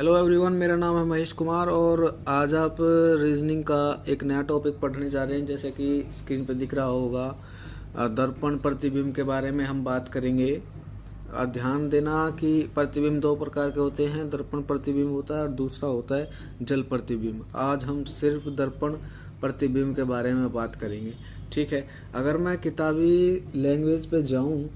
Hello everyone, मेरा नाम है महेश कुमार और आज आप रीजनिंग का एक नया टॉपिक पढ़ने जा रहे हैं। जैसे कि स्क्रीन पर दिख रहा होगा, दर्पण प्रतिबिंब के बारे में हम बात करेंगे। और ध्यान देना कि प्रतिबिंब दो प्रकार के होते हैं, दर्पण प्रतिबिंब होता है और दूसरा होता है जल प्रतिबिंब। आज हम सिर्फ दर्पण प्रतिबिंब के बारे में बात करेंगे, ठीक है। अगर मैं किताबी लैंग्वेज पे जाऊँ,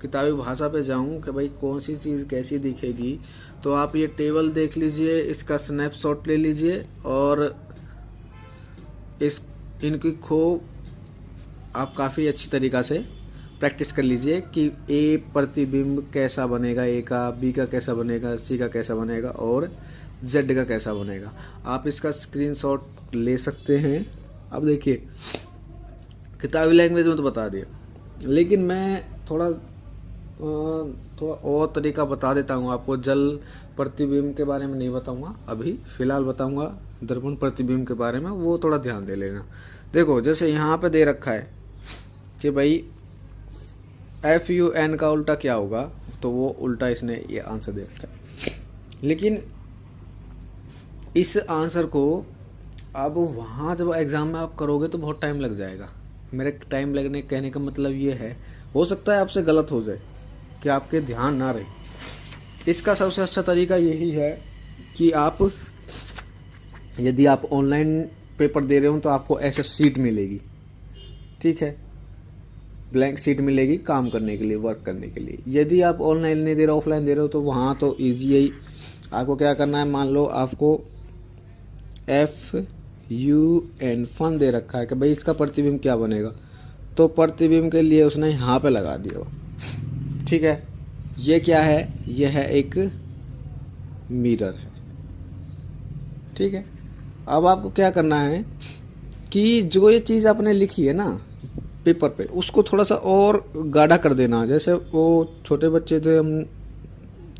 किताबी भाषा पे जाऊं कि भाई कौन सी चीज़ कैसी दिखेगी, तो आप ये टेबल देख लीजिए, इसका स्नैपशॉट ले लीजिए और इनकी आप काफ़ी अच्छी तरीक़ा से प्रैक्टिस कर लीजिए कि ए प्रतिबिंब कैसा बनेगा, ए का, बी का कैसा बनेगा, सी का कैसा बनेगा और जेड का कैसा बनेगा। आप इसका स्क्रीनशॉट ले सकते हैं। अब देखिए, किताबी लैंग्वेज में तो बता दिया, लेकिन मैं थोड़ा और तरीका बता देता हूँ आपको। जल प्रतिबिंब के बारे में नहीं बताऊँगा, अभी फ़िलहाल बताऊँगा दर्पण प्रतिबिंब के बारे में, वो थोड़ा ध्यान दे लेना। देखो, जैसे यहाँ पे दे रखा है कि भाई FUN का उल्टा क्या होगा, तो वो उल्टा इसने ये आंसर दे रखा है। लेकिन इस आंसर को अब वहाँ जब एग्ज़ाम में आप करोगे तो बहुत टाइम लग जाएगा। मेरे टाइम लगने कहने का मतलब ये है, हो सकता है आपसे गलत हो जाए कि आपके ध्यान ना रहे। इसका सबसे अच्छा तरीका यही है कि आप, यदि आप ऑनलाइन पेपर दे रहे हो तो आपको ऐसे सीट मिलेगी, ठीक है, ब्लैंक सीट मिलेगी काम करने के लिए, वर्क करने के लिए। यदि आप ऑनलाइन नहीं दे रहे, ऑफलाइन दे रहे हो, तो वहाँ तो ईजी है ही। आपको क्या करना है, मान लो आपको FUN फन दे रखा है कि भाई इसका प्रतिबिंब क्या बनेगा, तो प्रतिबिंब के लिए उसने यहाँ पे लगा दिया, ठीक है। ये क्या है, ये है एक मिरर है, ठीक है। अब आपको क्या करना है कि जो ये चीज़ आपने लिखी है ना पेपर पे, उसको थोड़ा सा और गाढ़ा कर देना। जैसे वो छोटे बच्चे थे, हम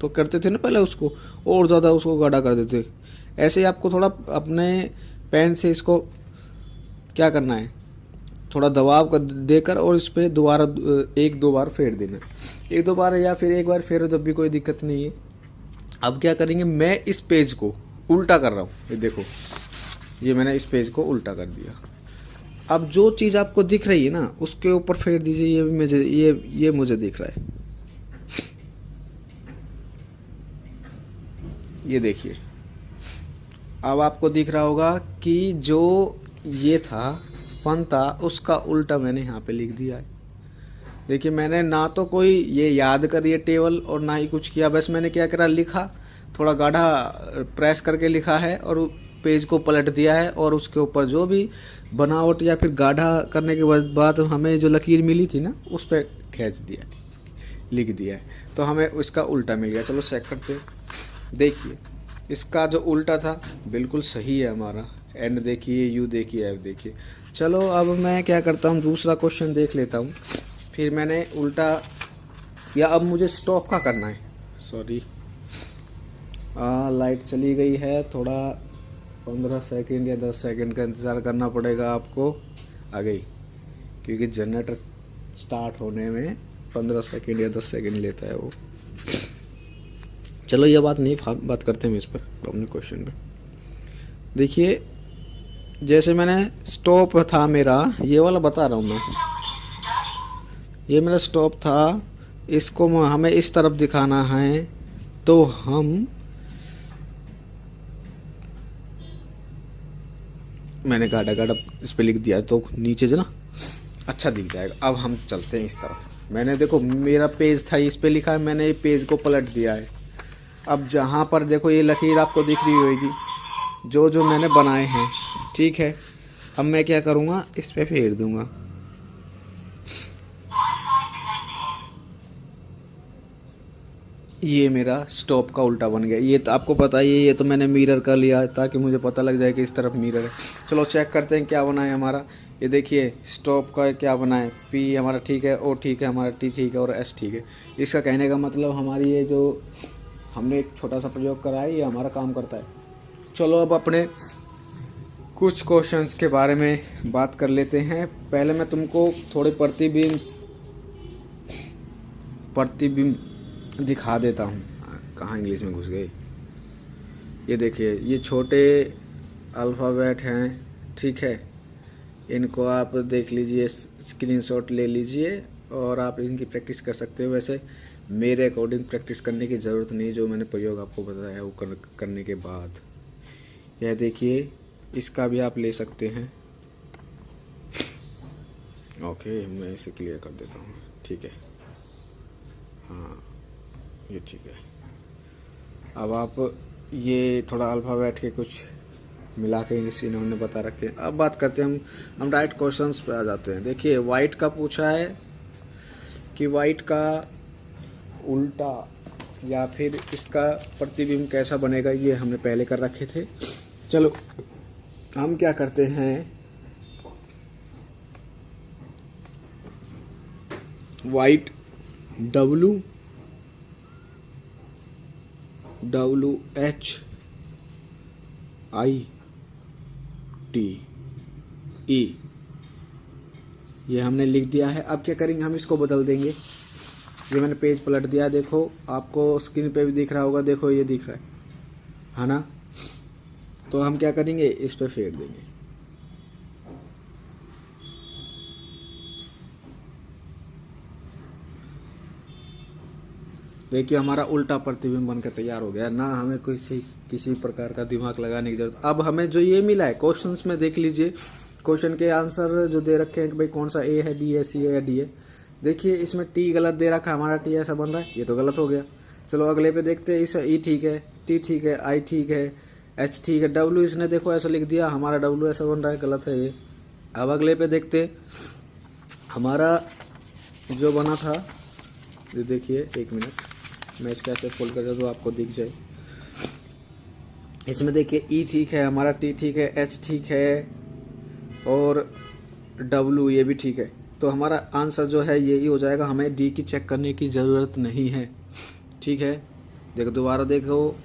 तो करते थे ना पहले, उसको और ज़्यादा उसको गाढ़ा कर देते। ऐसे ही आपको थोड़ा अपने पेन से इसको क्या करना है, थोड़ा दबाव कर देकर और इस पर दोबारा एक दो बार फेर देना, एक दो बार या फिर एक बार फेरो, जब भी कोई दिक्कत नहीं है। अब क्या करेंगे, मैं इस पेज को उल्टा कर रहा हूँ, ये देखो, ये मैंने इस पेज को उल्टा कर दिया। अब जो चीज़ आपको दिख रही है ना, उसके ऊपर फेर दीजिए। ये भी मुझे ये मुझे दिख रहा है, ये देखिए। अब आपको दिख रहा होगा कि जो ये था, फन था, उसका उल्टा मैंने यहाँ पे लिख दिया है। देखिए, मैंने ना तो कोई ये याद करी है टेबल और ना ही कुछ किया, बस मैंने क्या करा, लिखा, थोड़ा गाढ़ा प्रेस करके लिखा है और पेज को पलट दिया है, और उसके ऊपर जो भी बनावट या फिर गाढ़ा करने के बाद हमें जो लकीर मिली थी ना, उस पर खींच दिया, लिख दिया है, तो हमें उसका उल्टा मिल गया। चलो चेक करते हैं। देखिए, इसका जो उल्टा था बिल्कुल सही है हमारा। N देखिए, U देखिए, F देखिए। चलो अब मैं क्या करता हूँ, दूसरा क्वेश्चन देख लेता हूँ। फिर मैंने उल्टा, या अब मुझे स्टॉप का करना है, सॉरी, लाइट चली गई है, थोड़ा 15 सेकंड या 10 सेकंड का इंतज़ार करना पड़ेगा आपको। आ गई, क्योंकि जनरेटर स्टार्ट होने में 15 सेकंड या 10 सेकंड लेता है वो। चलो ये बात नहीं, बात करते हैं इस पर, अपने क्वेश्चन पे। देखिए, जैसे मैंने स्टॉप था मेरा, ये वाला बता रहा हूँ मैं, ये मेरा स्टॉप था, इसको हमें इस तरफ दिखाना है, तो मैंने गाढ़ा गाढ़ा इस पर लिख दिया, तो नीचे जो ना अच्छा दिख जाएगा। अब हम चलते हैं इस तरफ। मैंने, देखो, मेरा पेज था, इस पे लिखा है, मैंने ये पेज को पलट दिया है। अब जहाँ पर देखो ये लकीर आपको दिख रही होगी, जो जो मैंने बनाए हैं, ठीक है। अब मैं क्या करूँगा, इस पे फेर दूँगा। ये मेरा स्टॉप का उल्टा बन गया। ये तो आपको पता ही है, ये तो मैंने मिरर का लिया ताकि मुझे पता लग जाए कि इस तरफ मिरर है। चलो चेक करते हैं क्या बना है हमारा। ये देखिए, स्टॉप का क्या बना है, P हमारा ठीक है, O ठीक है, हमारा T ठीक है और S ठीक है। इसका कहने का मतलब हमारी ये जो हमने एक छोटा सा प्रयोग करा है, ये हमारा काम करता है। चलो अब अपने कुछ क्वेश्चंस के बारे में बात कर लेते हैं। पहले मैं तुमको थोड़े प्रतिबिंब दिखा देता हूँ। कहाँ इंग्लिश में घुस गए। ये देखिए, ये छोटे अल्फ़ाबेट हैं, ठीक है। इनको आप देख लीजिए, स्क्रीनशॉट ले लीजिए और आप इनकी प्रैक्टिस कर सकते हो। वैसे मेरे अकॉर्डिंग प्रैक्टिस करने की ज़रूरत नहीं, जो मैंने प्रयोग आपको बताया वो करने के बाद। यह देखिए, इसका भी आप ले सकते हैं। ओके, मैं इसे क्लियर कर देता हूँ, ठीक है। हाँ, ये ठीक है। अब आप ये थोड़ा अल्फ़ाबेट के कुछ मिला के जैसे इन्होंने बता रखे। अब बात करते हैं हम डायरेक्ट क्वेश्चंस पे आ जाते हैं। देखिए, वाइट का पूछा है कि वाइट का उल्टा या फिर इसका प्रतिबिंब कैसा बनेगा, ये हमने पहले कर रखे थे। चलो हम क्या करते हैं, वाइट WHITE, ये हमने लिख दिया है। अब क्या करेंगे, हम इसको बदल देंगे। ये मैंने पेज पलट दिया, देखो आपको स्क्रीन पे भी दिख रहा होगा, देखो ये दिख रहा है ना। तो हम क्या करेंगे, इस पे फेर देंगे। देखिए, हमारा उल्टा प्रतिबिंब बनकर तैयार हो गया ना। हमें किसी प्रकार का दिमाग लगाने की जरूरत। अब हमें जो ये मिला है क्वेश्चंस में, देख लीजिए क्वेश्चन के आंसर जो दे रखे हैं कि भाई कौन सा ए है, बी है, सी है या डी है। देखिए, इसमें टी गलत दे रखा है, हमारा टी ऐसा बन रहा है, ये तो गलत हो गया। चलो अगले पे देखते हैं। इस ई ठीक है, टी ठीक है, आई ठीक है, एच ठीक है, डब्ल्यू इसने देखो ऐसा लिख दिया, हमारा डब्ल्यू ऐसा बन रहा है, गलत है ये। अब अगले पे देखते, हमारा जो बना था, ये देखिए, एक मिनट मैं इसका ऐसे फोल्ड कर दूँ आपको दिख जाए। इसमें देखिए, ई ठीक है, हमारा टी ठीक है, एच ठीक है और डब्ल्यू ये भी ठीक है। तो हमारा आंसर जो है यही हो जाएगा, हमें डी की चेक करने की ज़रूरत नहीं है, ठीक है। देखो दोबारा देखो,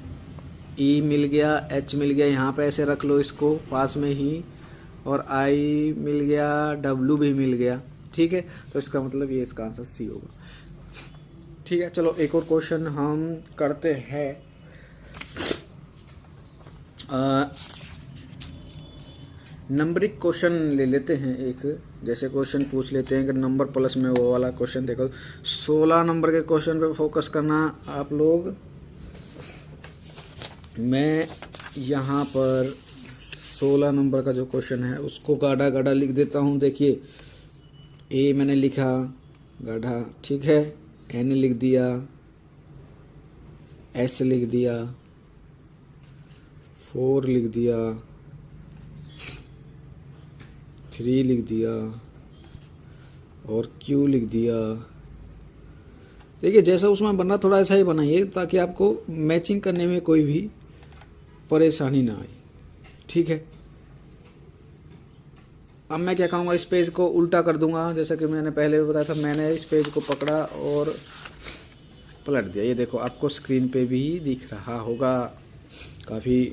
ई मिल गया, एच मिल गया, यहाँ पे ऐसे रख लो इसको पास में ही, और आई मिल गया, डब्ल्यू भी मिल गया, ठीक है। तो इसका मतलब ये इसका आंसर सी होगा, ठीक है। चलो एक और क्वेश्चन हम करते हैं। नंबरिक क्वेश्चन ले लेते हैं एक। जैसे क्वेश्चन पूछ लेते हैं कि नंबर प्लस में वो वाला क्वेश्चन। देखो 16 नंबर के क्वेश्चन पे फोकस करना आप लोग। मैं यहाँ पर 16 नंबर का जो क्वेश्चन है उसको गाढ़ा गाढ़ा लिख देता हूँ। देखिए, ए मैंने लिखा गाढ़ा, ठीक है, एन लिख दिया, एस लिख दिया, 4 लिख दिया, 3 लिख दिया और क्यू लिख दिया। देखिए, जैसा उसमें बनना थोड़ा ऐसा ही बनाइए ताकि आपको मैचिंग करने में कोई भी परेशानी ना आए, ठीक है। अब मैं क्या कहूँगा, इस पेज को उल्टा कर दूंगा, जैसा कि मैंने पहले भी बताया था। मैंने इस पेज को पकड़ा और पलट दिया। ये देखो, आपको स्क्रीन पे भी दिख रहा होगा, काफ़ी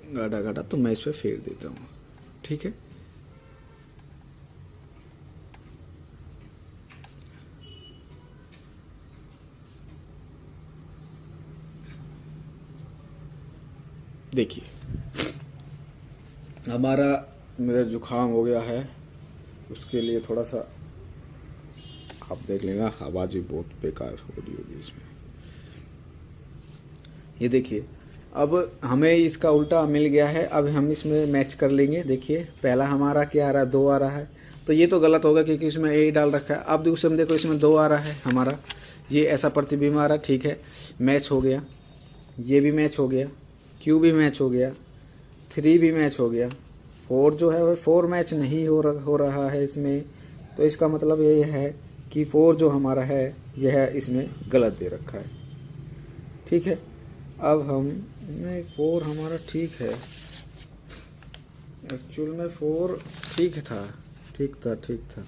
गाढ़ा गाढ़ा। तो मैं इस पर फेर देता हूँ, ठीक है। देखिए, हमारा मेरा जुकाम हो गया है, उसके लिए थोड़ा सा आप देख लेना, आवाज़ भी बहुत बेकार हो रही होगी इसमें। ये देखिए, अब हमें इसका उल्टा मिल गया है। अब हम इसमें मैच कर लेंगे। देखिए, पहला हमारा क्या आ रहा है, 2 आ रहा है, तो ये तो गलत होगा क्योंकि इसमें ए डाल रखा है। अब दूसरे में देखो, इसमें 2 आ रहा है हमारा, ये ऐसा प्रतिबिंब आ रहा है, ठीक है, मैच हो गया। ये भी मैच हो गया, क्यू भी मैच हो गया, 3 भी मैच हो गया। 4 जो है वो 4 मैच नहीं हो रहा है इसमें। तो इसका मतलब ये है कि 4 जो हमारा है यह इसमें गलत दे रखा है, ठीक है। अब हम में 4 हमारा ठीक है, एक्चुअल में 4 ठीक था।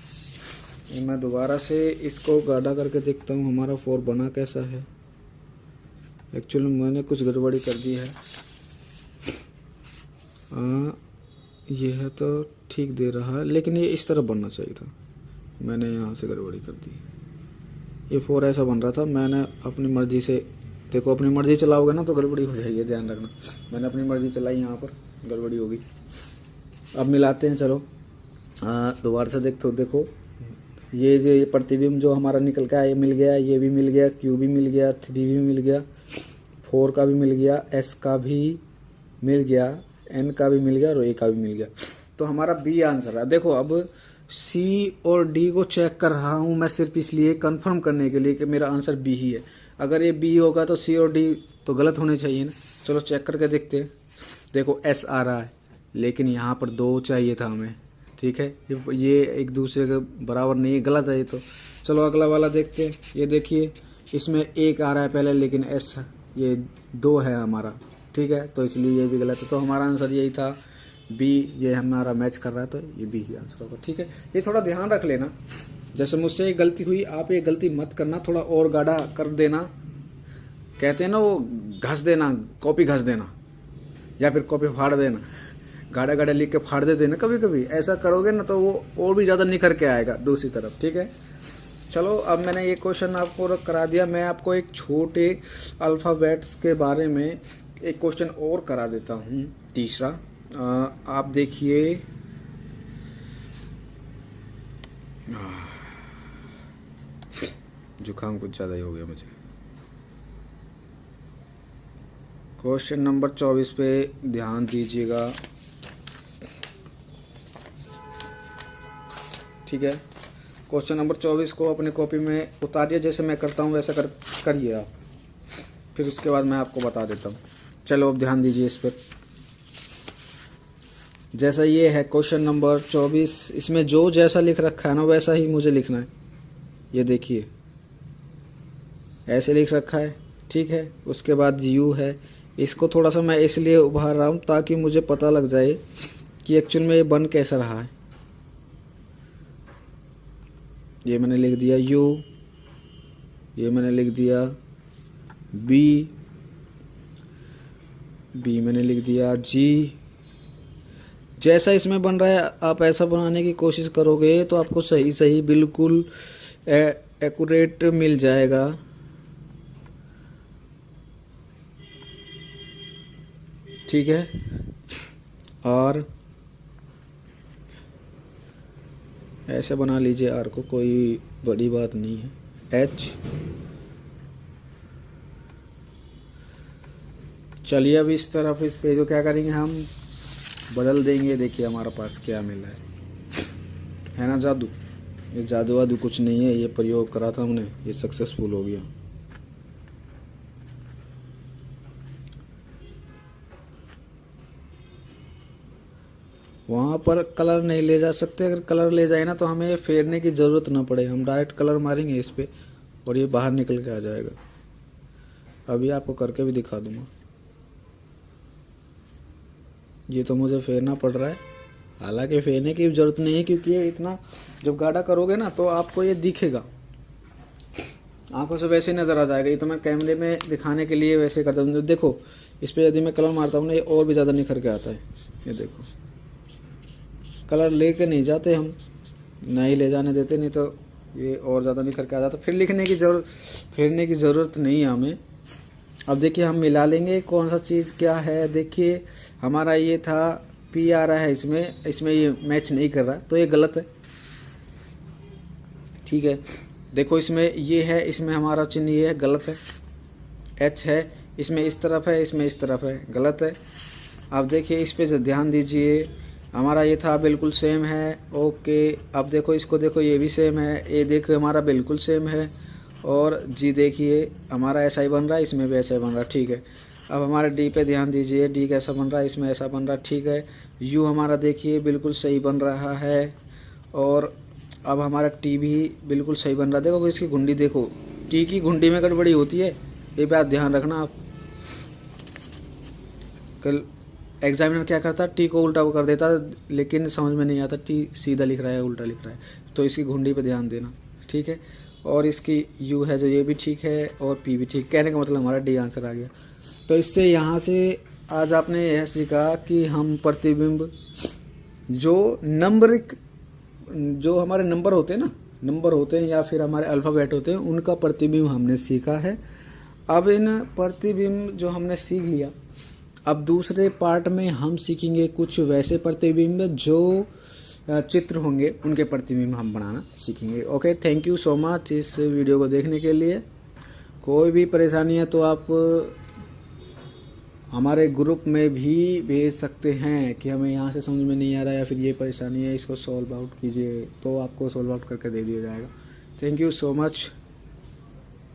मैं दोबारा से इसको गाढ़ा करके देखता हूँ, हमारा 4 बना कैसा है। एक्चुअली मैंने कुछ गड़बड़ी कर दी है। यह तो ठीक दे रहा है, लेकिन ये इस तरह बनना चाहिए था, मैंने यहाँ से गड़बड़ी कर दी। ये 4 ऐसा बन रहा था, मैंने अपनी मर्ज़ी से देखो अपनी मर्जी चलाओगे ना तो गड़बड़ी हो जाएगी, ध्यान रखना। मैंने अपनी मर्जी चलाई, यहाँ पर गड़बड़ी होगी। अब मिलाते हैं, चलो दोबारा से देखो ये प्रतिबिंब जो हमारा निकल का ये मिल गया, ये भी मिल गया, Q भी मिल गया, 3 भी मिल गया, 4 का भी मिल गया, S का भी मिल गया, N का भी मिल गया और A का भी मिल गया। तो हमारा B आंसर है। देखो अब C और D को चेक कर रहा हूँ मैं सिर्फ इसलिए कंफर्म करने के लिए कि मेरा आंसर B ही है। अगर ये B होगा तो C और D तो गलत होने चाहिए ना। चलो चेक करके देखते हैं। देखो S आ रहा है, लेकिन यहाँ पर 2 चाहिए था हमें, ठीक है। ये एक दूसरे के बराबर नहीं है, गलत है ये तो। चलो अगला वाला देखते हैं। ये देखिए इसमें 1 आ रहा है पहले, लेकिन S ये 2 है हमारा, ठीक है, तो इसलिए ये भी गलत है। तो हमारा आंसर यही था B, ये हमारा मैच कर रहा है तो ये B ही आंसर होगा, ठीक है। ये थोड़ा ध्यान रख लेना, जैसे मुझसे एक गलती हुई आप ये गलती मत करना, थोड़ा और गाढ़ा कर देना, कहते हैं ना वो घस देना, कॉपी घस देना या फिर कॉपी फाड़ देना, गाढ़ा गाढ़ा लिख के फाड़ देते ना कभी कभी, ऐसा करोगे ना तो वो और भी ज़्यादा निखर के आएगा दूसरी तरफ, ठीक है। चलो अब मैंने ये क्वेश्चन आपको करा दिया, मैं आपको एक छोटे अल्फ़ाबेट्स के बारे में एक क्वेश्चन और करा देता हूँ, तीसरा। आप देखिए, जुकाम कुछ ज़्यादा ही हो गया मुझे। क्वेश्चन नंबर 24 पे ध्यान दीजिएगा, ठीक है। क्वेश्चन नंबर 24 को अपनी कॉपी में उतारिए, जैसे मैं करता हूँ वैसा करिए आप, फिर उसके बाद मैं आपको बता देता हूँ। चलो अब ध्यान दीजिए इस पर। जैसा ये है क्वेश्चन नंबर 24, इसमें जो जैसा लिख रखा है ना वैसा ही मुझे लिखना है। ये देखिए ऐसे लिख रखा है, ठीक है। उसके बाद U है, इसको थोड़ा सा मैं इसलिए उभार रहा हूँ ताकि मुझे पता लग जाए कि एक्चुअल में ये बन कैसा रहा है। ये मैंने लिख दिया U, ये मैंने लिख दिया B मैंने लिख दिया G। जैसा इसमें बन रहा है आप ऐसा बनाने की कोशिश करोगे तो आपको सही बिल्कुल एक्यूरेट मिल जाएगा, ठीक है। और ऐसे बना लीजिए R को, कोई बड़ी बात नहीं है। H, चलिए अब इस तरफ इस पे जो क्या करेंगे हम बदल देंगे। देखिए हमारे पास क्या मिला है ना, जादू। ये जादू वादू कुछ नहीं है, ये प्रयोग करा था हमने, ये सक्सेसफुल हो गया। वहाँ पर कलर नहीं ले जा सकते, अगर कलर ले जाए ना तो हमें ये फेरने की ज़रूरत ना पड़े, हम डायरेक्ट कलर मारेंगे इस पर और ये बाहर निकल के आ जाएगा। अभी आपको करके भी दिखा दूँगा। ये तो मुझे फेरना पड़ रहा है, हालांकि फेरने की ज़रूरत नहीं है क्योंकि ये इतना जब गाढ़ा करोगे ना तो आपको ये दिखेगा, आंखों से वैसे नज़र आ जाएगा। ये तो मैं कैमरे में दिखाने के लिए वैसे करता हूँ। देखो इस पर यदि मैं कलर मारता हूँ ना ये और भी ज़्यादा निखर के आता है। ये देखो कलर लेके नहीं जाते हम, नहीं ले जाने देते, नहीं तो ये और ज़्यादा निखर के आ जाता। फिर लिखने की फेरने की ज़रूरत नहीं है हमें। अब देखिए हम मिला लेंगे कौन सा चीज़ क्या है। देखिए हमारा ये था P आ रहा है इसमें ये मैच नहीं कर रहा तो ये गलत है, ठीक है। देखो इसमें ये है, इसमें हमारा चिन्ह ये है, गलत है। H है, इसमें इस तरफ है, इसमें इस तरफ है, गलत है। अब देखिए इस पे ध्यान दीजिए, हमारा ये था बिल्कुल सेम है, ओके। अब देखो इसको देखो, ये भी सेम है, ये देखो हमारा बिल्कुल सेम है। और जी देखिए हमारा ऐसा ही बन रहा है, इसमें भी ऐसा ही बन रहा है, ठीक है। अब हमारे डी पे ध्यान दीजिए, डी कैसा बन रहा है, इसमें ऐसा बन रहा है, ठीक है। यू हमारा देखिए बिल्कुल सही बन रहा है। और अब हमारा टी भी बिल्कुल सही बन रहा है। देखो इसकी घुंडी देखो, टी की घुंडी में गड़बड़ी होती है, ये बात ध्यान रखना आप। कल एग्जामिनर क्या करता, टी को उल्टा कर देता, लेकिन समझ में नहीं आता टी सीधा लिख रहा है उल्टा लिख रहा है, तो इसकी घुंडी पे ध्यान देना, ठीक है। और इसकी यू है जो, ये भी ठीक है, और पी भी ठीक। कहने का मतलब हमारा डी आंसर आ गया। तो इससे यहाँ से आज आपने यह सीखा कि हम प्रतिबिंब जो नंबरिक, जो हमारे नंबर होते हैं ना, नंबर होते हैं या फिर हमारे अल्फ़ाबेट होते हैं, उनका प्रतिबिंब हमने सीखा है। अब इन प्रतिबिंब जो हमने सीख लिया, अब दूसरे पार्ट में हम सीखेंगे कुछ वैसे प्रतिबिंब जो चित्र होंगे, उनके प्रतिबिंब हम बनाना सीखेंगे। Okay, thank you so much इस वीडियो को देखने के लिए। कोई भी परेशानी है तो आप हमारे ग्रुप में भी भेज सकते हैं कि हमें यहाँ से समझ में नहीं आ रहा है या फिर ये परेशानी है, इसको सॉल्व आउट कीजिए, तो आपको सॉल्व आउट करके दे दिया जाएगा। Thank you so much.